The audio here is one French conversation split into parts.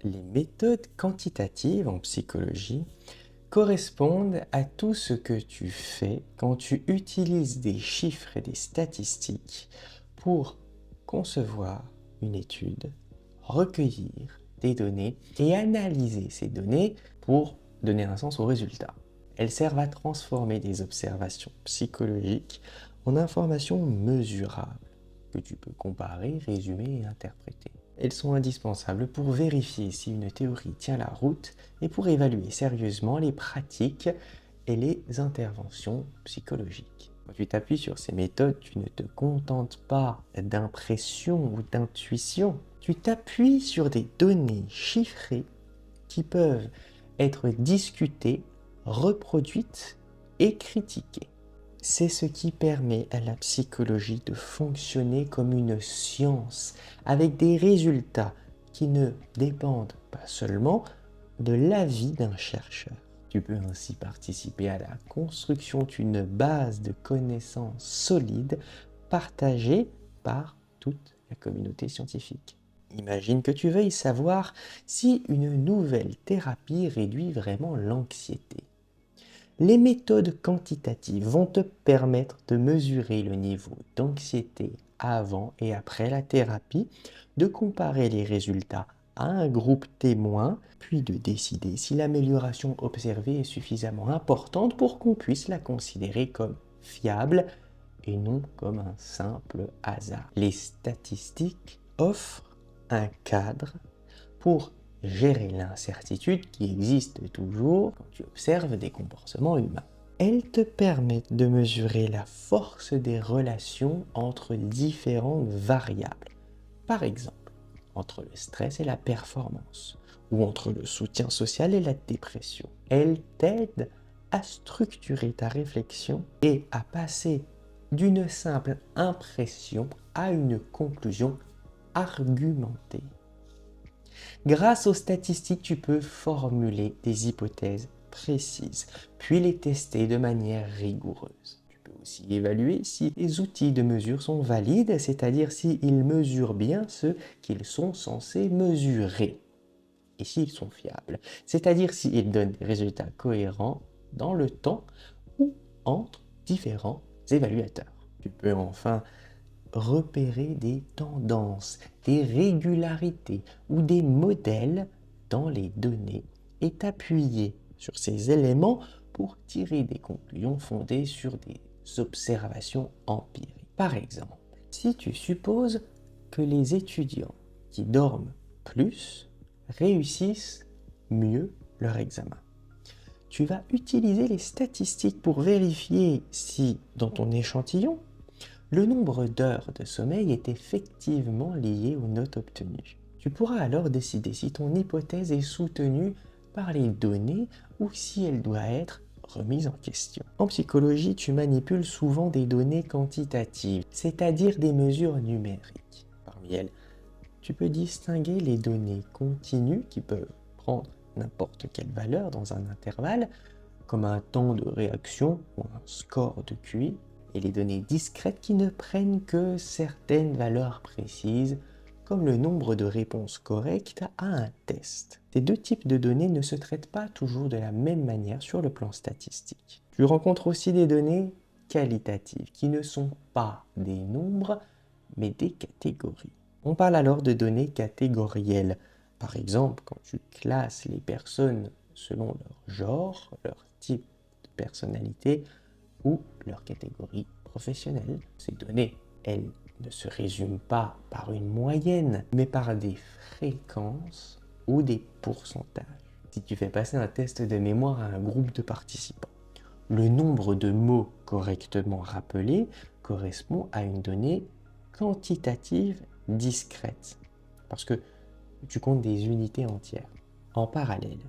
Les méthodes quantitatives en psychologie correspondent à tout ce que tu fais quand tu utilises des chiffres et des statistiques pour concevoir une étude, recueillir des données et analyser ces données pour donner un sens aux résultats. Elles servent à transformer des observations psychologiques en informations mesurables que tu peux comparer, résumer et interpréter. Elles sont indispensables pour vérifier si une théorie tient la route et pour évaluer sérieusement les pratiques et les interventions psychologiques. Quand tu t'appuies sur ces méthodes, tu ne te contentes pas d'impression ou d'intuition, tu t'appuies sur des données chiffrées qui peuvent être discutées, reproduites et critiquées. C'est ce qui permet à la psychologie de fonctionner comme une science, avec des résultats qui ne dépendent pas seulement de l'avis d'un chercheur. Tu peux ainsi participer à la construction d'une base de connaissances solides partagée par toute la communauté scientifique. Imagine que tu veuilles savoir si une nouvelle thérapie réduit vraiment l'anxiété. Les méthodes quantitatives vont te permettre de mesurer le niveau d'anxiété avant et après la thérapie, de comparer les résultats à un groupe témoin, puis de décider si l'amélioration observée est suffisamment importante pour qu'on puisse la considérer comme fiable et non comme un simple hasard. Les statistiques offrent un cadre pour gérer l'incertitude qui existe toujours quand tu observes des comportements humains. Elles te permettent de mesurer la force des relations entre différentes variables. Par exemple, entre le stress et la performance, ou entre le soutien social et la dépression. Elles t'aident à structurer ta réflexion et à passer d'une simple impression à une conclusion argumentée. Grâce aux statistiques, tu peux formuler des hypothèses précises, puis les tester de manière rigoureuse. Tu peux aussi évaluer si les outils de mesure sont valides, c'est-à-dire s'ils mesurent bien ce qu'ils sont censés mesurer, et s'ils sont fiables, c'est-à-dire s'ils donnent des résultats cohérents dans le temps ou entre différents évaluateurs. Tu peux enfin repérer des tendances, des régularités ou des modèles dans les données et t'appuyer sur ces éléments pour tirer des conclusions fondées sur des observations empiriques. Par exemple, si tu supposes que les étudiants qui dorment plus réussissent mieux leur examen, tu vas utiliser les statistiques pour vérifier si, dans ton échantillon, le nombre d'heures de sommeil est effectivement lié aux notes obtenues. Tu pourras alors décider si ton hypothèse est soutenue par les données ou si elle doit être remise en question. En psychologie, tu manipules souvent des données quantitatives, c'est-à-dire des mesures numériques. Parmi elles, tu peux distinguer les données continues qui peuvent prendre n'importe quelle valeur dans un intervalle, comme un temps de réaction ou un score de QI, et les données discrètes qui ne prennent que certaines valeurs précises, comme le nombre de réponses correctes à un test. Ces deux types de données ne se traitent pas toujours de la même manière sur le plan statistique. Tu rencontres aussi des données qualitatives, qui ne sont pas des nombres, mais des catégories. On parle alors de données catégorielles. Par exemple, quand tu classes les personnes selon leur genre, leur type de personnalité, ou leur catégorie professionnelle. Ces données, elles ne se résument pas par une moyenne, mais par des fréquences ou des pourcentages. Si tu fais passer un test de mémoire à un groupe de participants, le nombre de mots correctement rappelés correspond à une donnée quantitative discrète, parce que tu comptes des unités entières. En parallèle,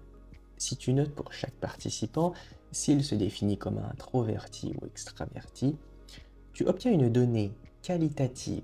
si tu notes pour chaque participant s'il se définit comme introverti ou extraverti, tu obtiens une donnée qualitative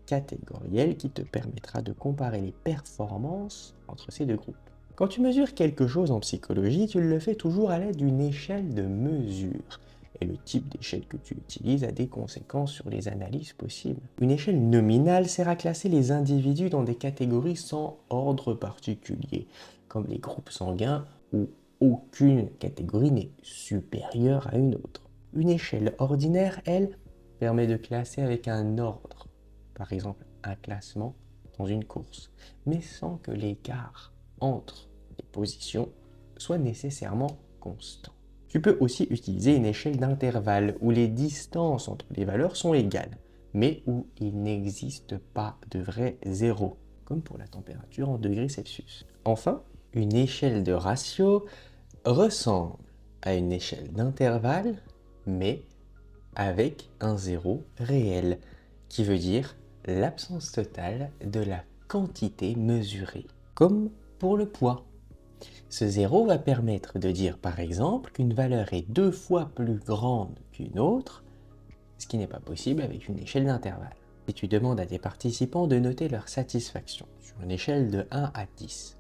catégorielle qui te permettra de comparer les performances entre ces deux groupes. Quand tu mesures quelque chose en psychologie, tu le fais toujours à l'aide d'une échelle de mesure. et le type d'échelle que tu utilises a des conséquences sur les analyses possibles. Une échelle nominale sert à classer les individus dans des catégories sans ordre particulier, comme les groupes sanguins où aucune catégorie n'est supérieure à une autre. Une échelle ordinaire, elle, permet de classer avec un ordre, par exemple un classement dans une course, mais sans que l'écart entre les positions soit nécessairement constant. Tu peux aussi utiliser une échelle d'intervalle où les distances entre les valeurs sont égales, mais où il n'existe pas de vrai zéro, comme pour la température en degrés Celsius. Enfin, une échelle de ratio ressemble à une échelle d'intervalle, mais avec un zéro réel, qui veut dire l'absence totale de la quantité mesurée, comme pour le poids. Ce zéro va permettre de dire par exemple qu'une valeur est 2 fois plus grande qu'une autre, ce qui n'est pas possible avec une échelle d'intervalle. Si tu demandes à tes participants de noter leur satisfaction sur une échelle de 1 à 10,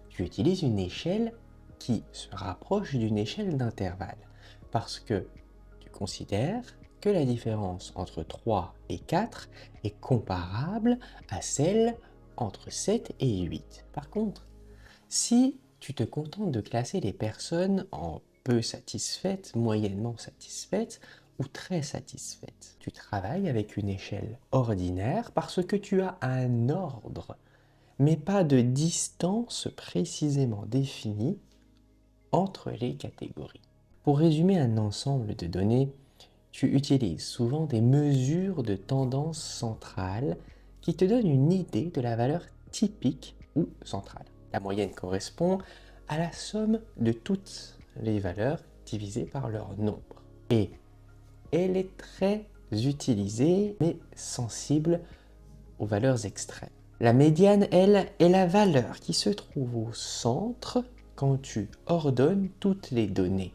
tu utilises une échelle qui se rapproche d'une échelle d'intervalle parce que tu considères que la différence entre 3 et 4 est comparable à celle entre 7 et 8. Par contre, si tu te contentes de classer les personnes en peu satisfaites, moyennement satisfaites ou très satisfaites, tu travailles avec une échelle ordinaire parce que tu as un ordre, mais pas de distance précisément définie entre les catégories. Pour résumer un ensemble de données, tu utilises souvent des mesures de tendance centrale qui te donnent une idée de la valeur typique ou centrale. La moyenne correspond à la somme de toutes les valeurs divisées par leur nombre. Et elle est très utilisée, mais sensible aux valeurs extrêmes. La médiane, elle, est la valeur qui se trouve au centre quand tu ordonnes toutes les données,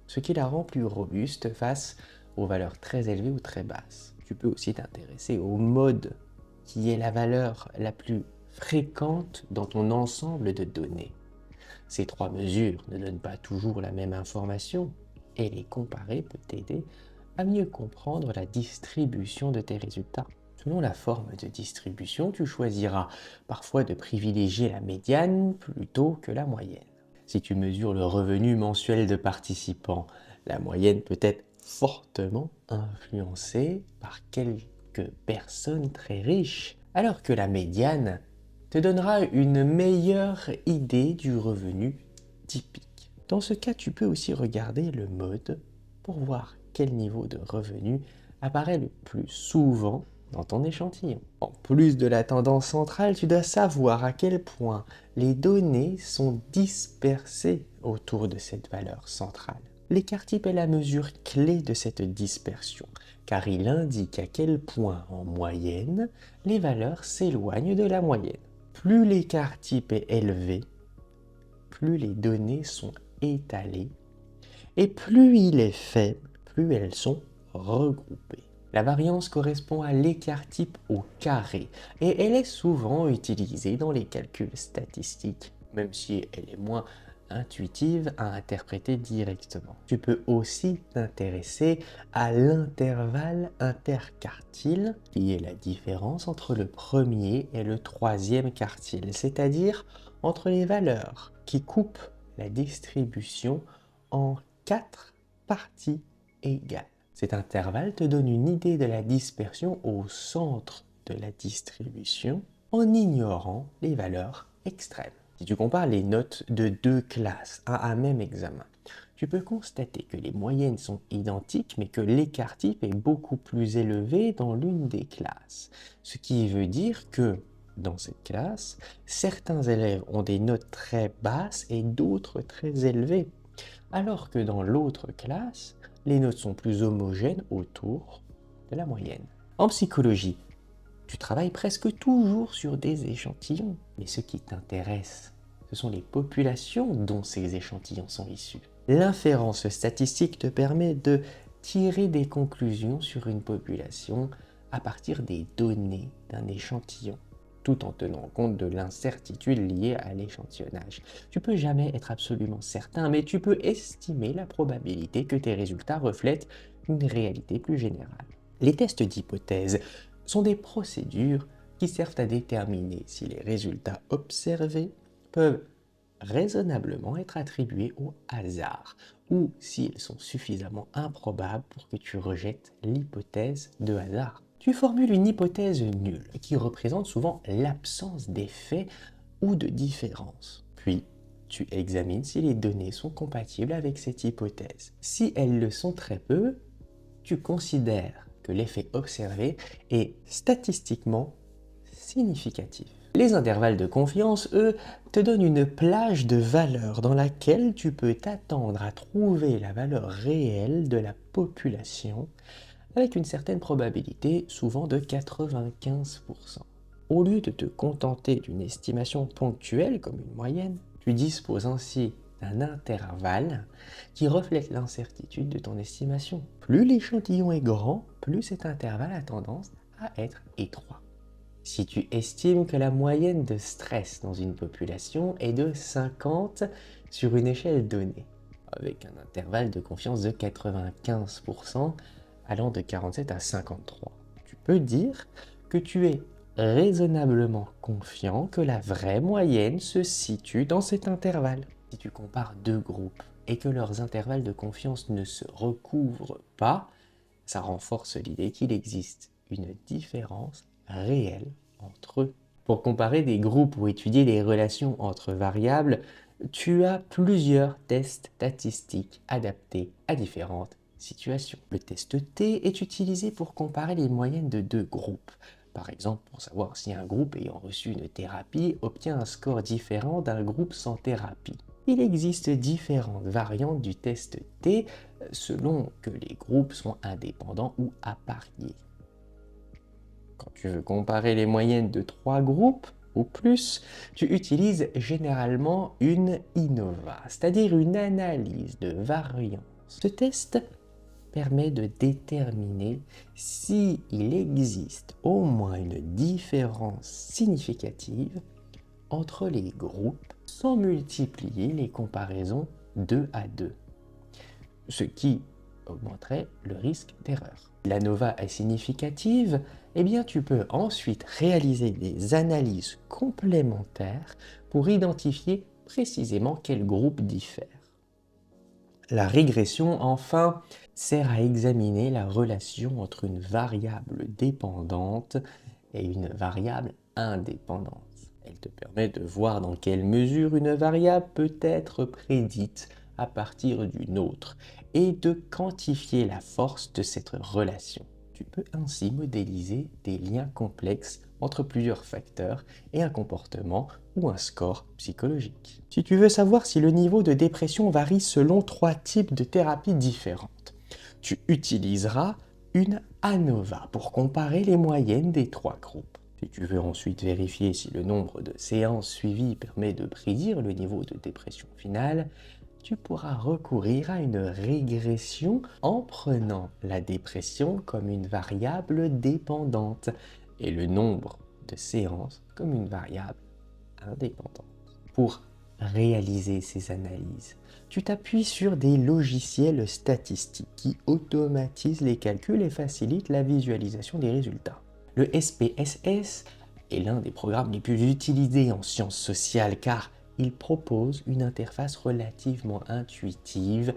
ce qui la rend plus robuste face aux valeurs très élevées ou très basses. Tu peux aussi t'intéresser au mode, qui est la valeur la plus fréquente dans ton ensemble de données. Ces trois mesures ne donnent pas toujours la même information, et les comparer peut t'aider à mieux comprendre la distribution de tes résultats. Selon la forme de distribution, tu choisiras parfois de privilégier la médiane plutôt que la moyenne. Si tu mesures le revenu mensuel de participants, la moyenne peut être fortement influencée par quelques personnes très riches, alors que la médiane te donnera une meilleure idée du revenu typique. Dans ce cas, tu peux aussi regarder le mode pour voir quel niveau de revenu apparaît le plus souvent dans ton échantillon. En plus de la tendance centrale, tu dois savoir à quel point les données sont dispersées autour de cette valeur centrale. L'écart type est la mesure clé de cette dispersion, car il indique à quel point, en moyenne, les valeurs s'éloignent de la moyenne. Plus l'écart type est élevé, plus les données sont étalées, et plus il est faible, plus elles sont regroupées. La variance correspond à l'écart type au carré, et elle est souvent utilisée dans les calculs statistiques, même si elle est moins intuitive à interpréter directement. Tu peux aussi t'intéresser à l'intervalle interquartile, qui est la différence entre le premier et le troisième quartile, c'est-à-dire entre les valeurs qui coupent la distribution en 4 parties égales. Cet intervalle te donne une idée de la dispersion au centre de la distribution en ignorant les valeurs extrêmes. Si tu compares les notes de deux classes à un même examen, tu peux constater que les moyennes sont identiques mais que l'écart type est beaucoup plus élevé dans l'une des classes. Ce qui veut dire que dans cette classe, certains élèves ont des notes très basses et d'autres très élevées, alors que dans l'autre classe, les notes sont plus homogènes autour de la moyenne. En psychologie, tu travailles presque toujours sur des échantillons, mais ce qui t'intéresse, ce sont les populations dont ces échantillons sont issus. L'inférence statistique te permet de tirer des conclusions sur une population à partir des données d'un échantillon. tout en tenant compte de l'incertitude liée à l'échantillonnage. Tu peux jamais être absolument certain, mais tu peux estimer la probabilité que tes résultats reflètent une réalité plus générale. Les tests d'hypothèse sont des procédures qui servent à déterminer si les résultats observés peuvent raisonnablement être attribués au hasard ou s'ils sont suffisamment improbables pour que tu rejettes l'hypothèse de hasard. Tu formules une hypothèse nulle qui représente souvent l'absence d'effet ou de différence. Puis, tu examines si les données sont compatibles avec cette hypothèse. Si elles le sont très peu, tu considères que l'effet observé est statistiquement significatif. Les intervalles de confiance, eux, te donnent une plage de valeurs dans laquelle tu peux t'attendre à trouver la valeur réelle de la population avec une certaine probabilité, souvent de 95%. Au lieu de te contenter d'une estimation ponctuelle comme une moyenne, tu disposes ainsi d'un intervalle qui reflète l'incertitude de ton estimation. Plus l'échantillon est grand, plus cet intervalle a tendance à être étroit. Si tu estimes que la moyenne de stress dans une population est de 50 sur une échelle donnée, avec un intervalle de confiance de 95% allant de 47 à 53, tu peux dire que tu es raisonnablement confiant que la vraie moyenne se situe dans cet intervalle. Si tu compares deux groupes et que leurs intervalles de confiance ne se recouvrent pas, ça renforce l'idée qu'il existe une différence réelle entre eux. Pour comparer des groupes ou étudier les relations entre variables, tu as plusieurs tests statistiques adaptés à différentes situations. Le test T est utilisé pour comparer les moyennes de deux groupes. Par exemple, pour savoir si un groupe ayant reçu une thérapie obtient un score différent d'un groupe sans thérapie. Il existe différentes variantes du test T selon que les groupes sont indépendants ou appariés. Quand tu veux comparer les moyennes de trois groupes ou plus, tu utilises généralement une ANOVA, c'est-à-dire une analyse de variance. Ce test permet de déterminer s'il existe au moins une différence significative entre les groupes sans multiplier les comparaisons 2 à 2, ce qui augmenterait le risque d'erreur. Si l'ANOVA est significative, eh bien tu peux ensuite réaliser des analyses complémentaires pour identifier précisément quel groupe diffère. La régression, enfin, sert à examiner la relation entre une variable dépendante et une variable indépendante. Elle te permet de voir dans quelle mesure une variable peut être prédite à partir d'une autre et de quantifier la force de cette relation. Tu peux ainsi modéliser des liens complexes entre plusieurs facteurs et un comportement ou un score psychologique. Si tu veux savoir si le niveau de dépression varie selon trois types de thérapies différentes, tu utiliseras une ANOVA pour comparer les moyennes des trois groupes. Si tu veux ensuite vérifier si le nombre de séances suivies permet de prédire le niveau de dépression finale, tu pourras recourir à une régression en prenant la dépression comme une variable dépendante et le nombre de séances comme une variable indépendante. Pour réaliser ces analyses, tu t'appuies sur des logiciels statistiques qui automatisent les calculs et facilitent la visualisation des résultats. Le SPSS est l'un des programmes les plus utilisés en sciences sociales car il propose une interface relativement intuitive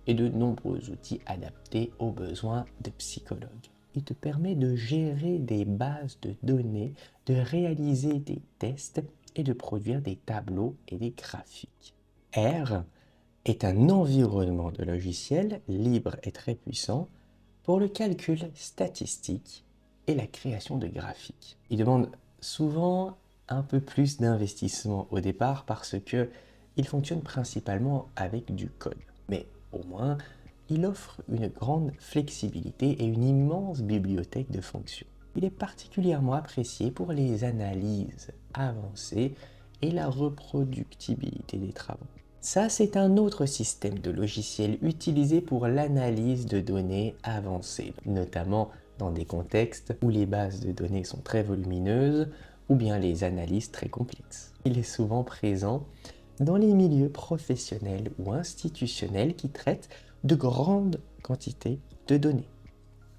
et de nombreux outils adaptés aux besoins de psychologues. Il te permet de gérer des bases de données, de réaliser des tests et de produire des tableaux et des graphiques. R est un environnement de logiciels libre et très puissant pour le calcul statistique et la création de graphiques. Il demande souvent un peu plus d'investissement au départ parce que il fonctionne principalement avec du code. Mais au moins, il offre une grande flexibilité et une immense bibliothèque de fonctions. Il est particulièrement apprécié pour les analyses avancées et la reproductibilité des travaux. Ça, c'est un autre système de logiciel utilisé pour l'analyse de données avancées, notamment dans des contextes où les bases de données sont très volumineuses ou bien les analyses très complexes. Il est souvent présent dans les milieux professionnels ou institutionnels qui traitent de grandes quantités de données.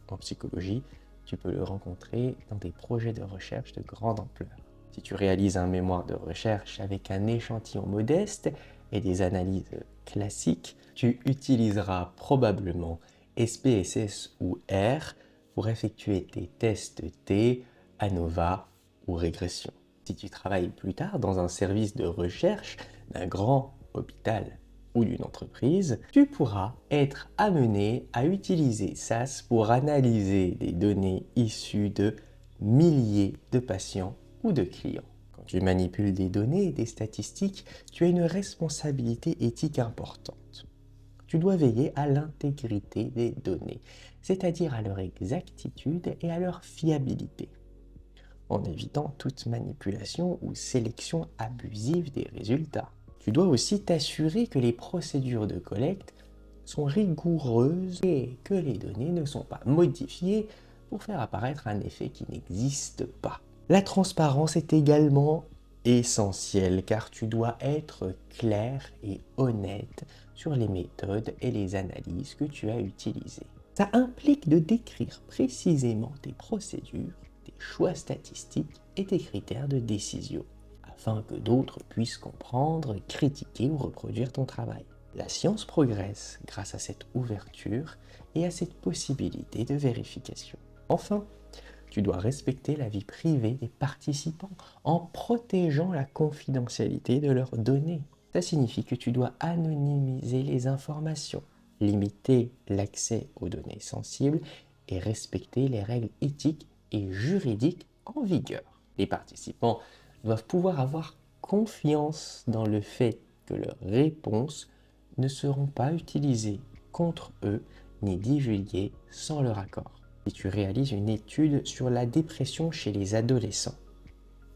En psychologie, tu peux le rencontrer dans des projets de recherche de grande ampleur. Si tu réalises un mémoire de recherche avec un échantillon modeste et des analyses classiques, tu utiliseras probablement SPSS ou R pour effectuer tes tests T, ANOVA ou régression. Si tu travailles plus tard dans un service de recherche d'un grand hôpital ou d'une entreprise, tu pourras être amené à utiliser SAS pour analyser des données issues de milliers de patients ou de clients. Quand tu manipules des données et des statistiques, tu as une responsabilité éthique importante. Tu dois veiller à l'intégrité des données, c'est-à-dire à leur exactitude et à leur fiabilité, en évitant toute manipulation ou sélection abusive des résultats. Tu dois aussi t'assurer que les procédures de collecte sont rigoureuses et que les données ne sont pas modifiées pour faire apparaître un effet qui n'existe pas. La transparence est également essentielle car tu dois être clair et honnête sur les méthodes et les analyses que tu as utilisées. Ça implique de décrire précisément tes procédures, tes choix statistiques et tes critères de décision, afin que d'autres puissent comprendre, critiquer ou reproduire ton travail. La science progresse grâce à cette ouverture et à cette possibilité de vérification. Enfin, tu dois respecter la vie privée des participants en protégeant la confidentialité de leurs données. Ça signifie que tu dois anonymiser les informations, limiter l'accès aux données sensibles et respecter les règles éthiques et juridiques en vigueur. Les participants doivent pouvoir avoir confiance dans le fait que leurs réponses ne seront pas utilisées contre eux ni divulguées sans leur accord. Si tu réalises une étude sur la dépression chez les adolescents,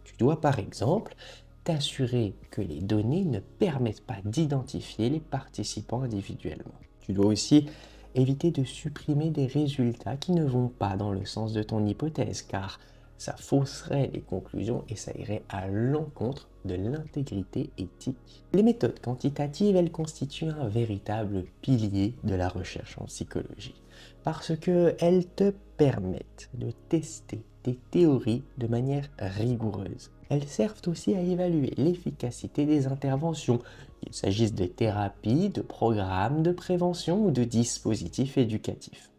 tu dois par exemple t'assurer que les données ne permettent pas d'identifier les participants individuellement. Tu dois aussi éviter de supprimer des résultats qui ne vont pas dans le sens de ton hypothèse, car ça fausserait les conclusions et ça irait à l'encontre de l'intégrité éthique. Les méthodes quantitatives, elles constituent un véritable pilier de la recherche en psychologie, parce qu'elles te permettent de tester tes théories de manière rigoureuse. Elles servent aussi à évaluer l'efficacité des interventions, qu'il s'agisse de thérapies, de programmes de prévention ou de dispositifs éducatifs.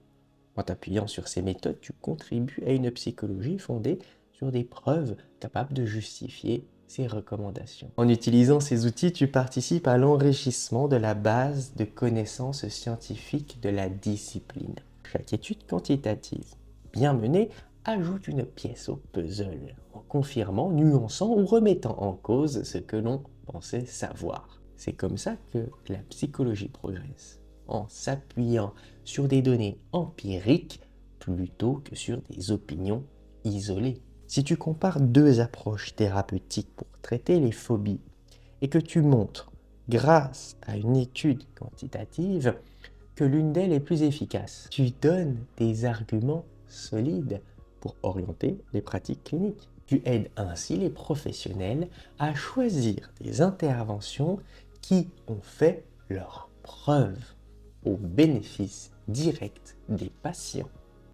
En t'appuyant sur ces méthodes, tu contribues à une psychologie fondée sur des preuves capables de justifier ces recommandations. En utilisant ces outils, tu participes à l'enrichissement de la base de connaissances scientifiques de la discipline. Chaque étude quantitative bien menée ajoute une pièce au puzzle, en confirmant, nuançant ou remettant en cause ce que l'on pensait savoir. C'est comme ça que la psychologie progresse, en s'appuyant sur des données empiriques plutôt que sur des opinions isolées. Si tu compares deux approches thérapeutiques pour traiter les phobies et que tu montres, grâce à une étude quantitative, que l'une d'elles est plus efficace, tu donnes des arguments solides pour orienter les pratiques cliniques. Tu aides ainsi les professionnels à choisir des interventions qui ont fait leur preuve au bénéfice direct des patients.